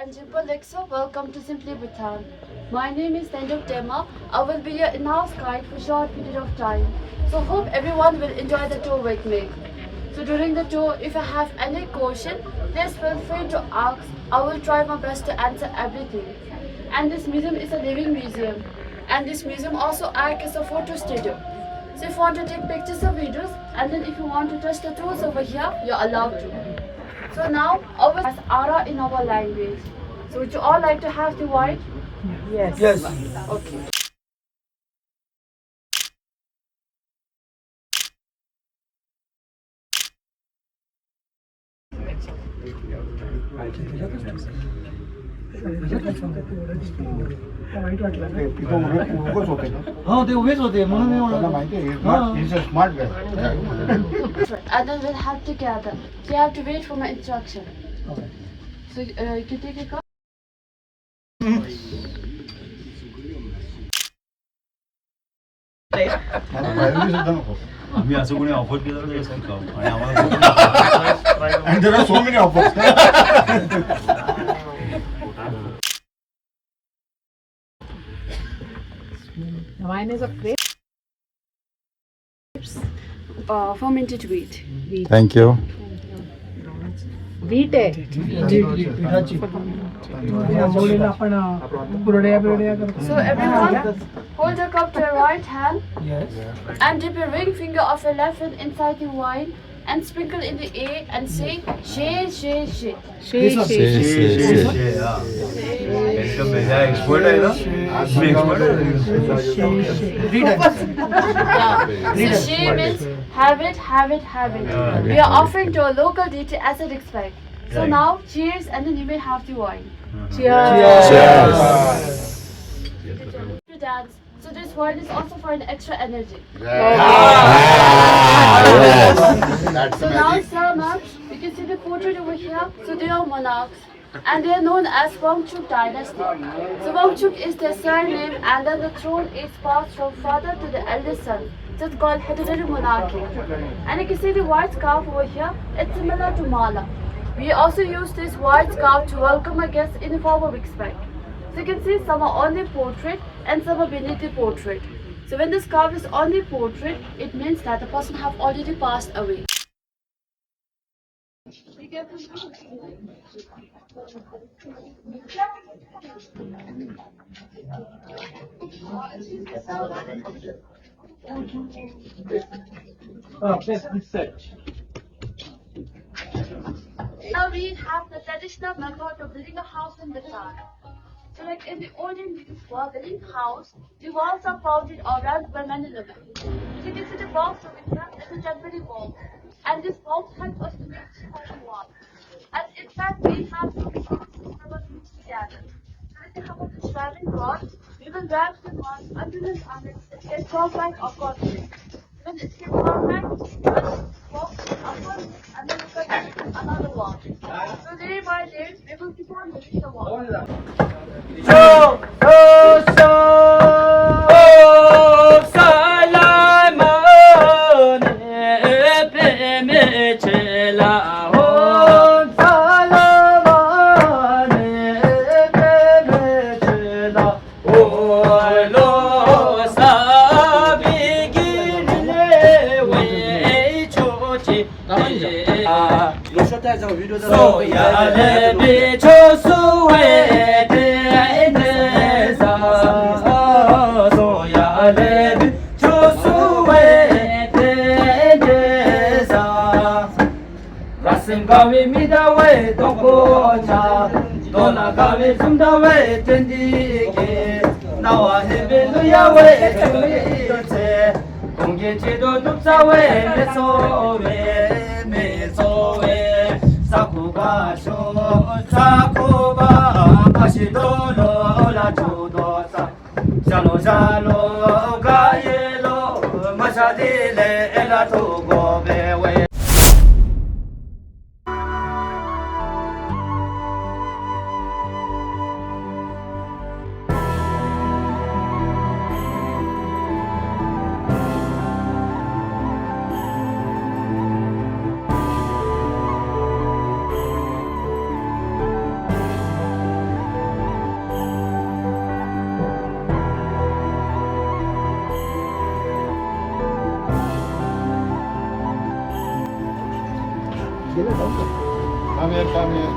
and Jipal Lexo, welcome to Simply Bhutan. My name is Tanjung Tema. I will be your in-house guide for a short period of time. So hope everyone will enjoy the tour with me. So during the tour, if you have any question, please feel free to ask. I will try my best to answer everything. And this museum is a living museum. And this museum also acts as a photo studio. So if you want to take pictures or videos, and then if you want to touch the toes over here, you're allowed to. So now, our has Ara in our language. So would you all like to have the wine? Yes. Yes. Okay. उगाच होते ना हो ते उभेच होते म्हणून मी त्यांना म्हणलं माहिती आहे is a smart guy And then we'll have together. So you have to wait for my instruction. So you can take a cup. Priority सुद्धा नको आम्ही असं कोणी ऑफर केलं तर कसं काम आणि आम्हाला आणि there are so many offers The wine is of grape. Fermented wheat. Thank you. Wheat आहे पिठाची जोडीला आपण कुरड्या बिरड्या करतो. So everyone, hold your cup to your right hand and dip your ring finger of your left hand inside the wine and sprinkle in the air and say she she she. एकदम expert आहे ना मी expert आहे Yeah. So she means have it, have it, have it. We are offering to a local deity as a respect. So Right. now cheers and then you may have the wine. Cheers. To dance. So this wine is also for an extra energy. That's So now, sir, ma'am, you can see the portrait over here. So they are monarchs. And they are known as Wangchuk dynasty. So Wangchuk is their surname and then the throne is passed from father to the eldest son. So it's called hereditary monarchy. And you can see the white scarf over here. It's similar to mala. We also use this white scarf to welcome a guest in a form of respect. So you can see some are on the portrait and some are beneath the portrait. So when the scarf is on the portrait, it means that the person have already passed away. Now we have the traditional method of building a house in Bhutan. So like in the olden days, for building house, the walls are founded or ranked by many women. So you can see the box over here is a temporary box. And this box helps us to make the wall. And in fact, we have to be roots together. So with the help of the shriving rod, we will wrap the rod under the garment. It gets perfect or concrete. When it gets perfect, we will box upwards and then we can another wall. So day by day, we will keep on building the wall. Gawe mi da we to ko cha do na gawe sum da we tendi ke na wa he be lu ya we te mi che kong ge che do du sa we me so we sa ku ba pa shi do lo la chu do sa lo ga ye lo ma sha de le la to go be we Come here, come here.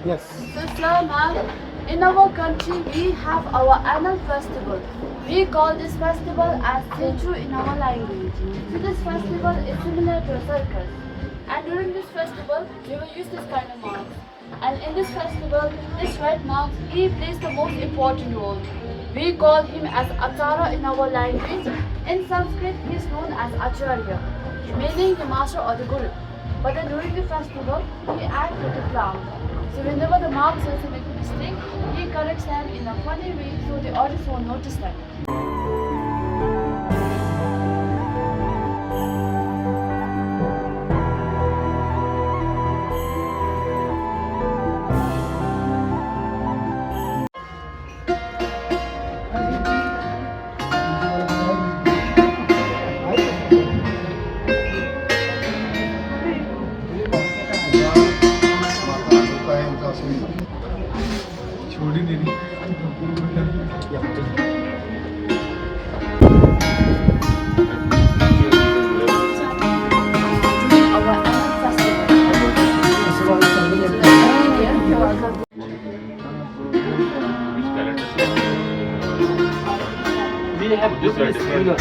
Yes. So, sir, ma'am, in our country we have our annual festival. We call this festival as Teju in our language. So this festival is similar to a circus. And during this festival, we will use this kind of mask. And in this festival, this red mask, he plays the most important role. We call him as Acharya in our language. In Sanskrit, he is known as Acharya, meaning the master or the guru. But then during the festival, he acts with the clown. So whenever the mob says he makes a mistake, he corrects them in a funny way so the audience won't notice them. Our annual festival. Here, welcome. We have This are different.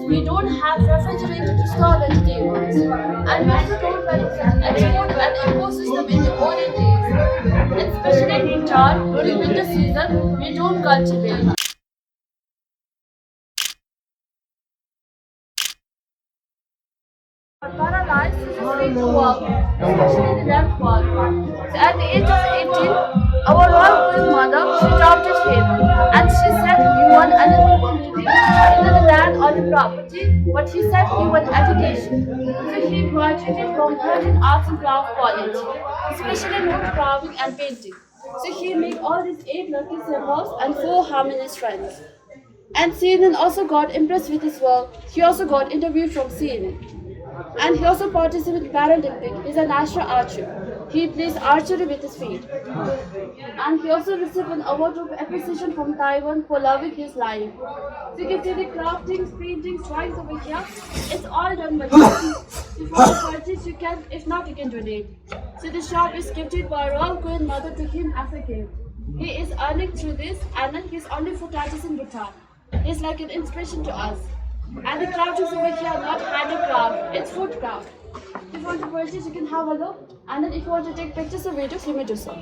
We don't have refrigerator to store vegetables, and we don't export an ecosystem in the olden days. Especially in Bhutan, during winter season, we don't cultivate. Paralyzed is free to work, especially the left work. So at the age of 18, our royal queen mother, she adopted him, and she said he want another community, either the land or the property, but he said he want education. So he graduated from 13 arts and craft college, especially wood carving and painting. So he made all these 8 lucky symbols and 4 harmonious friends. And CNN also got impressed with his work. He also got interviewed from CNN. And he also participated in Paralympic. He's a national archer. He plays archery with his feet. And he also received an award of appreciation from Taiwan for loving his life. So you can see the craftings, paintings, drawings over here. It's all done by him. If you want to purchase, you can. If not, you can donate. So the shop is gifted by Royal Queen Mother to him as a gift. He is earning through this, and then he's only for artists in Bhutan. He's like an inspiration to us. And the craft is over here, not handicraft, it's food craft. If you want to purchase, you can have a look. And then if you want to take pictures or videos, you may do so.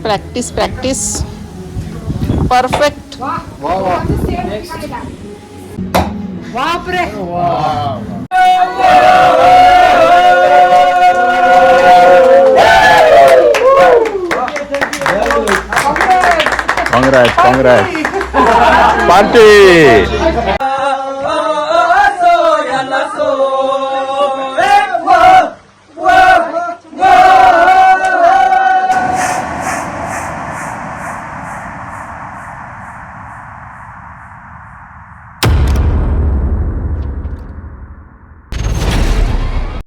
Practice practice perfect. बापरे. Congress party.